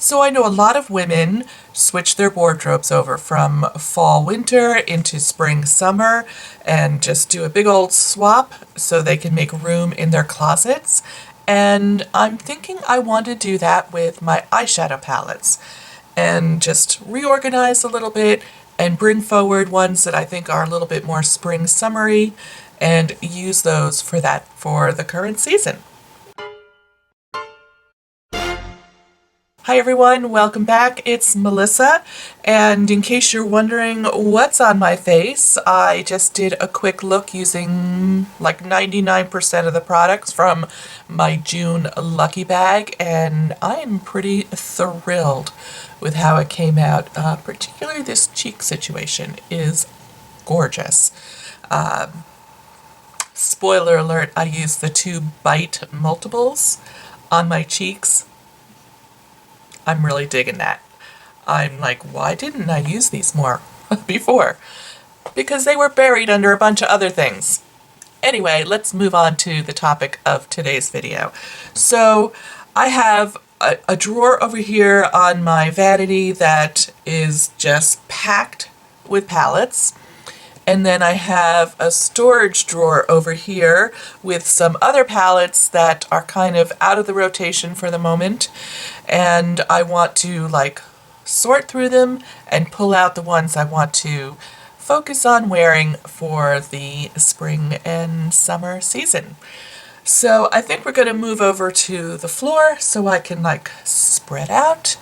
So I know a lot of women switch their wardrobes over from fall winter into spring summer and just do a big old swap so they can make room in their closets. And I'm thinking I want to do that with my eyeshadow palettes and just reorganize a little bit and bring forward ones that I think are a little bit more spring summery and use those for the current season. Hi everyone, welcome back. It's Melissa, and in case you're wondering what's on my face, I just did a quick look using like 99% of the products from my June Lucky Bag, and I am pretty thrilled with how it came out. Particularly this cheek situation is gorgeous. Spoiler alert, I used the two Bite multiples on my cheeks. I'm really digging that. I'm like, why didn't I use these more before? Because they were buried under a bunch of other things. Anyway, let's move on to the topic of today's video. So I have a drawer over here on my vanity that is just packed with palettes. And then I have a storage drawer over here with some other palettes that are kind of out of the rotation for the moment. And I want to like sort through them and pull out the ones I want to focus on wearing for the spring and summer season. So I think we're going to move over to the floor so I can like spread out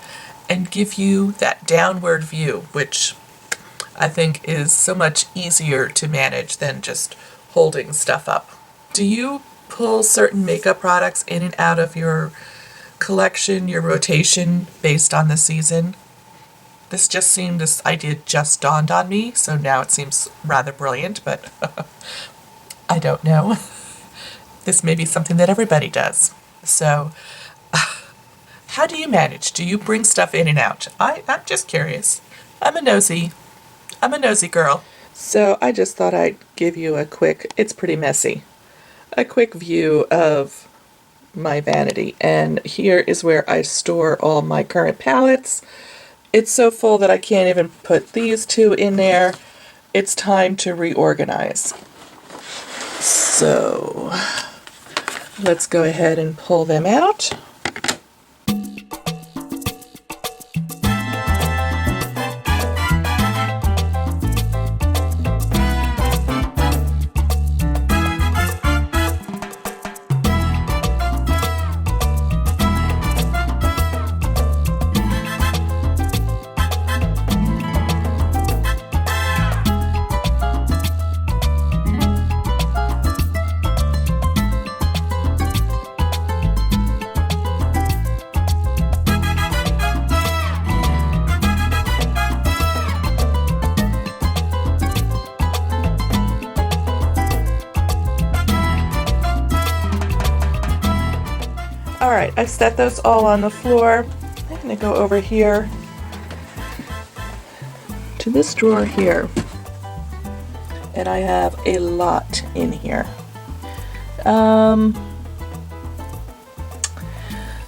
and give you that downward view, which I think is so much easier to manage than just holding stuff up. Do you pull certain makeup products in and out of your collection, your rotation, based on the season? This idea just dawned on me, so now it seems rather brilliant, but I don't know. This may be something that everybody does. So, how do you manage? Do you bring stuff in and out? I'm just curious. I'm a nosy girl. So I just thought I'd give you it's pretty messy, a quick view of my vanity. And here is where I store all my current palettes. It's so full that I can't even put these two in there. It's time to reorganize. So let's go ahead and pull them out. Alright, I've set those all on the floor. I'm going to go over here to this drawer here. And I have a lot in here.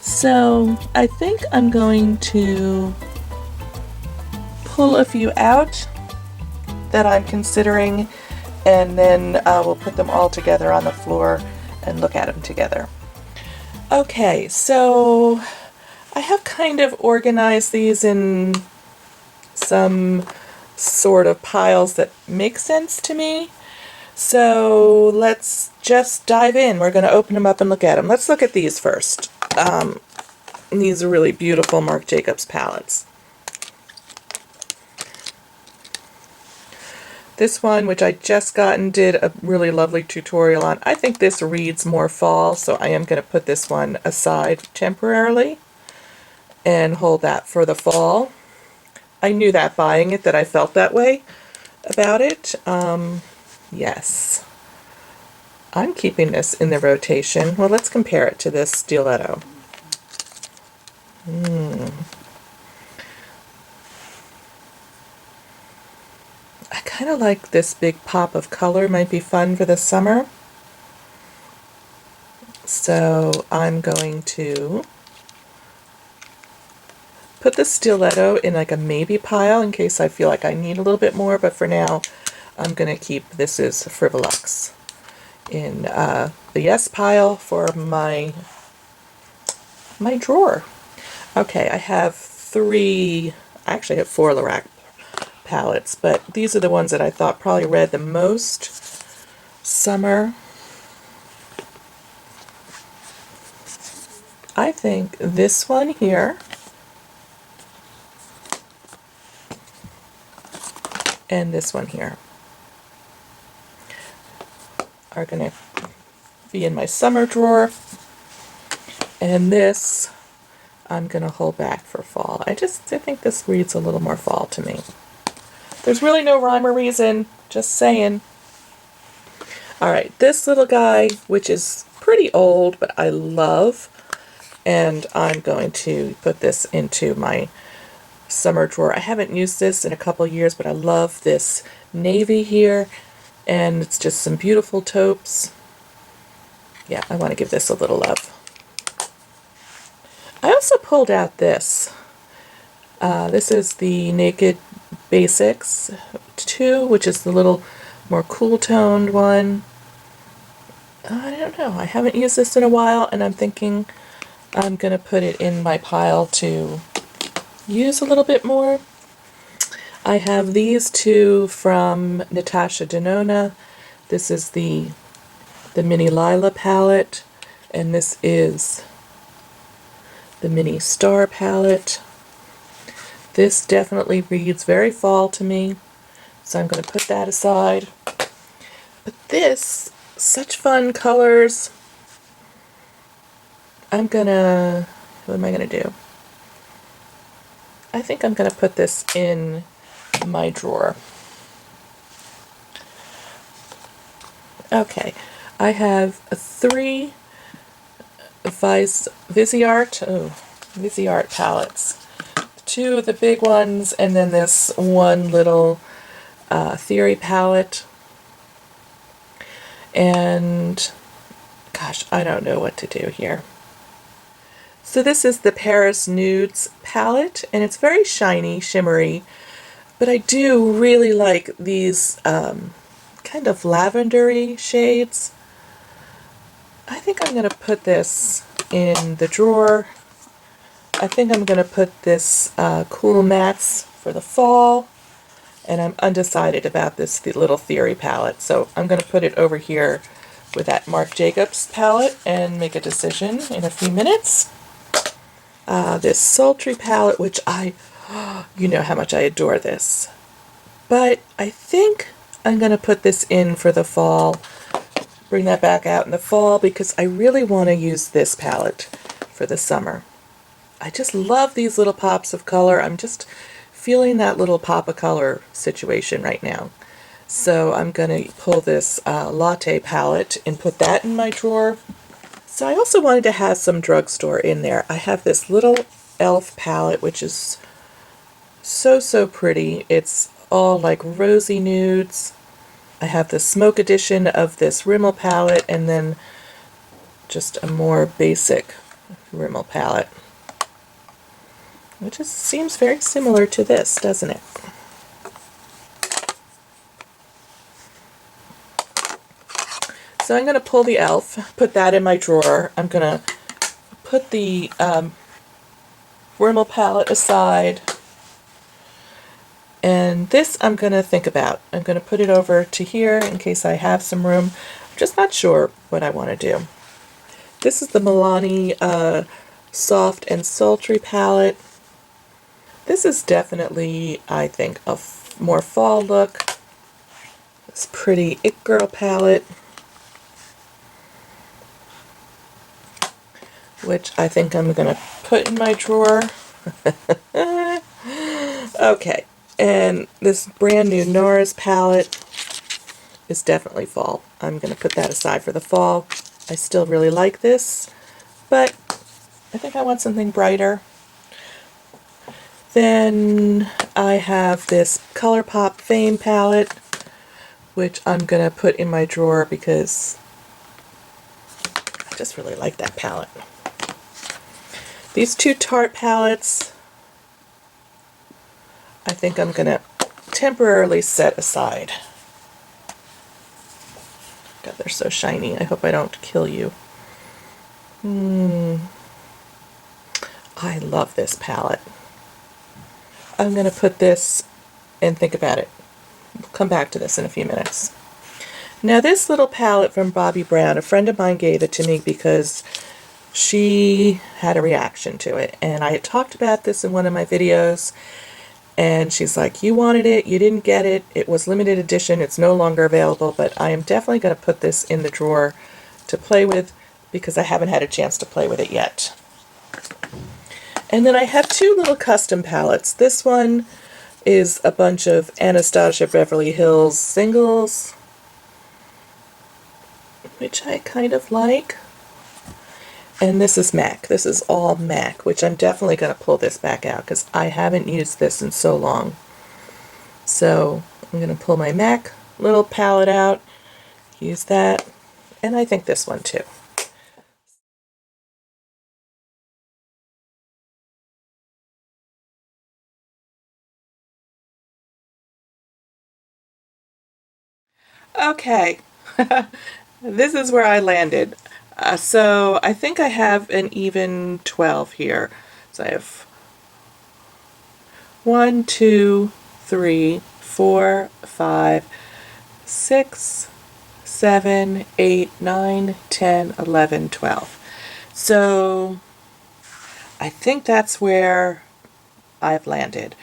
So I think I'm going to pull a few out that I'm considering, and then we'll put them all together on the floor and look at them together. Okay, so I have kind of organized these in some sort of piles that make sense to me. So let's just dive in. We're going to open them up and look at them. Let's look at these first. These are really beautiful Marc Jacobs palettes. This one, which I just did a really lovely tutorial on. I think this reads more fall, so I am going to put this one aside temporarily and hold that for the fall. I knew that buying it, that I felt that way about it. Yes. I'm keeping this in the rotation. Well, let's compare it to this stiletto. I kind of like this big pop of color. Might be fun for the summer. So I'm going to put the stiletto in like a maybe pile in case I feel like I need a little bit more, but for now I'm going to keep This Is Frivolux in the yes pile for my drawer. Okay, I have I actually have 4 Lorac palettes, but these are the ones that I thought probably read the most summer. I think this one here and this one here are going to be in my summer drawer, and this I'm going to hold back for fall. I think this reads a little more fall to me. There's really no rhyme or reason, just saying. Alright, this little guy, which is pretty old, but I love, and I'm going to put this into my summer drawer. I haven't used this in a couple years, but I love this navy here, and it's just some beautiful taupes. Yeah, I want to give this a little love. I also pulled out this. This is the Naked Basics 2, which is the little more cool-toned one. I don't know. I haven't used this in a while, and I'm thinking I'm going to put it in my pile to use a little bit more. I have these 2 from Natasha Denona. This is the Mini Lila palette, and this is the Mini Star palette. This definitely reads very fall to me, so I'm going to put that aside. But this, such fun colors. What am I going to do? I think I'm going to put this in my drawer. Okay, I have 3 Viseart palettes. 2 of the big ones, and then this one little Theory palette. And gosh, I don't know what to do here. So this is the Paris Nudes palette, and it's very shiny, shimmery, but I do really like these kind of lavendery shades. I think I'm going to put this in the drawer. I think I'm going to put this Cool Mattes for the fall, and I'm undecided about this little Theory palette, so I'm going to put it over here with that Marc Jacobs palette and make a decision in a few minutes. This Sultry palette, which you know how much I adore this, but I think I'm going to put this in for the fall, bring that back out in the fall, because I really want to use this palette for the summer. I just love these little pops of color. I'm just feeling that little pop of color situation right now. So I'm going to pull this Latte palette and put that in my drawer. So I also wanted to have some drugstore in there. I have this little e.l.f. palette, which is so pretty. It's all like rosy nudes. I have the Smoke edition of this Rimmel palette, and then just a more basic Rimmel palette, which seems very similar to this, doesn't it? So I'm going to pull the e.l.f., put that in my drawer. I'm going to put the Rimmel palette aside. And this I'm going to think about. I'm going to put it over to here in case I have some room. I'm just not sure what I want to do. This is the Milani Soft and Sultry palette. This is definitely, I think, a more fall look. This pretty It Girl palette, which I think I'm going to put in my drawer. Okay, and this brand new Nora's palette is definitely fall. I'm going to put that aside for the fall. I still really like this, but I think I want something brighter. Then I have this ColourPop Fame palette, which I'm going to put in my drawer because I just really like that palette. These 2 Tarte palettes, I think I'm going to temporarily set aside. God, they're so shiny. I hope I don't kill you. I love this palette. I'm going to put this and think about it. We'll come back to this in a few minutes. Now this little palette from Bobbi Brown, a friend of mine gave it to me because she had a reaction to it. And I had talked about this in one of my videos. And she's like, you wanted it, you didn't get it, it was limited edition, it's no longer available, but I am definitely going to put this in the drawer to play with because I haven't had a chance to play with it yet. And then I have two little custom palettes. This one is a bunch of Anastasia Beverly Hills singles, which I kind of like. And this is MAC. This is all MAC, which I'm definitely going to pull this back out because I haven't used this in so long. So I'm going to pull my MAC little palette out, use that, and I think this one too. Okay, this is where I landed. So I think I have an even 12 here. So I have 1, 2, 3, 4, 5, 6, 7, 8, 9, 10, 11, 12. So I think that's where I've landed.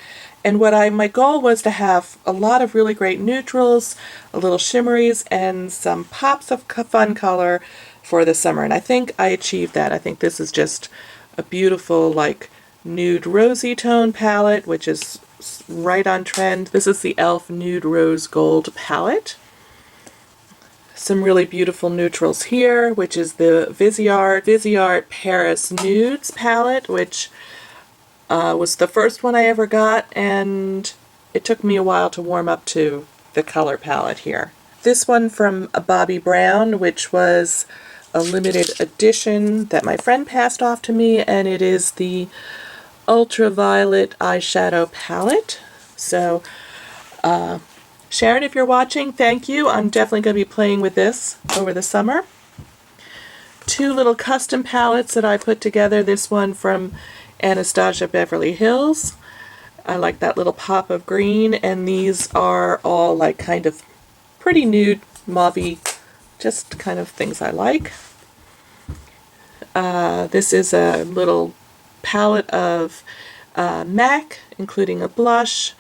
And my goal was to have a lot of really great neutrals, a little shimmeries, and some pops of fun color for the summer. And I think I achieved that. I think this is just a beautiful, like, nude rosy tone palette, which is right on trend. This is the e.l.f. Nude Rose Gold palette. Some really beautiful neutrals here, which is the Viseart Paris Nudes palette, which was the first one I ever got, and it took me a while to warm up to the color palette here. This one from Bobbi Brown, which was a limited edition that my friend passed off to me, and it is the Ultraviolet Eyeshadow palette. So, Sharon, if you're watching, thank you. I'm definitely going to be playing with this over the summer. Two little custom palettes that I put together. This one from Anastasia Beverly Hills. I like that little pop of green, and these are all like kind of pretty nude, mauvey, just kind of things I like. This is a little palette of MAC, including a blush.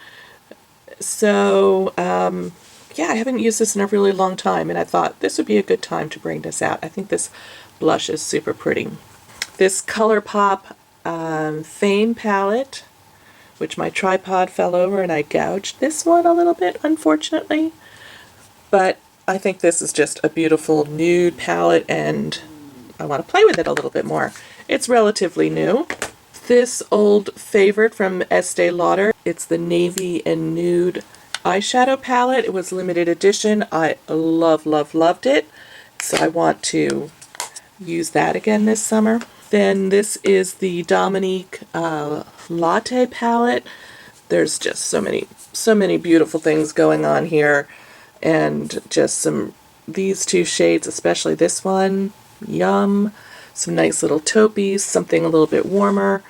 So, yeah, I haven't used this in a really long time, and I thought this would be a good time to bring this out. I think this blush is super pretty. This ColourPop Fame palette, which my tripod fell over and I gouged this one a little bit, unfortunately. But I think this is just a beautiful nude palette, and I want to play with it a little bit more. It's relatively new. This old favorite from Estee Lauder, it's the Navy and Nude eyeshadow palette. It was limited edition. I loved it. So I want to use that again this summer. Then this is the Dominique Latte palette. There's just so many beautiful things going on here, and just these two shades, especially this one, yum. Some nice little taupies, something a little bit warmer.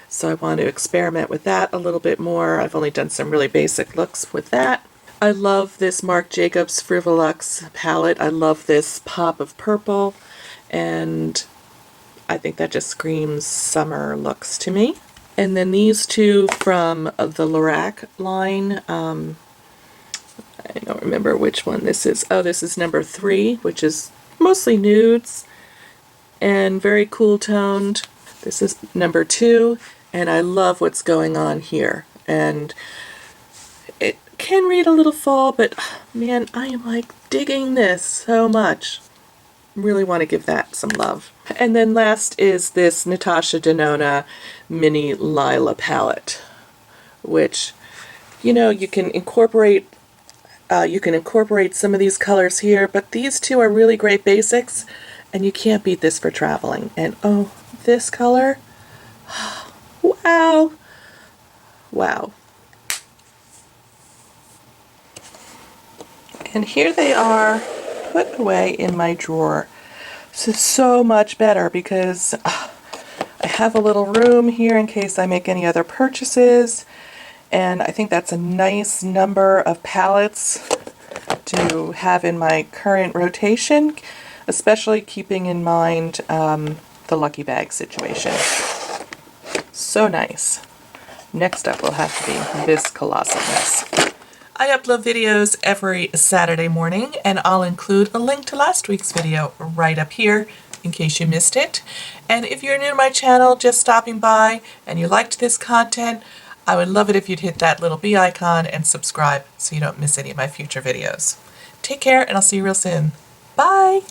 So I want to experiment with that a little bit more. I've only done some really basic looks with that. I love this Marc Jacobs Frivolux palette. I love this pop of purple, and I think that just screams summer looks to me. And then these two from the Lorac line. I don't remember which one this is. Oh, this is number 3, which is mostly nudes and very cool toned. This is number 2, and I love what's going on here. And it can read a little fall, but man, I am like digging this so much. Really want to give that some love. And then last is this Natasha Denona Mini Lila palette, which, you know, you can incorporate some of these colors here, but these two are really great basics, and you can't beat this for traveling. And oh, this color, wow, wow. And here they are put away in my drawer. This is so much better because I have a little room here in case I make any other purchases, and I think that's a nice number of palettes to have in my current rotation, especially keeping in mind the Lucky Bag situation. So nice. Next up will have to be this colossal mess. I upload videos every Saturday morning, and I'll include a link to last week's video right up here in case you missed it. And if you're new to my channel, just stopping by, and you liked this content, I would love it if you'd hit that little bell icon and subscribe so you don't miss any of my future videos. Take care, and I'll see you real soon. Bye!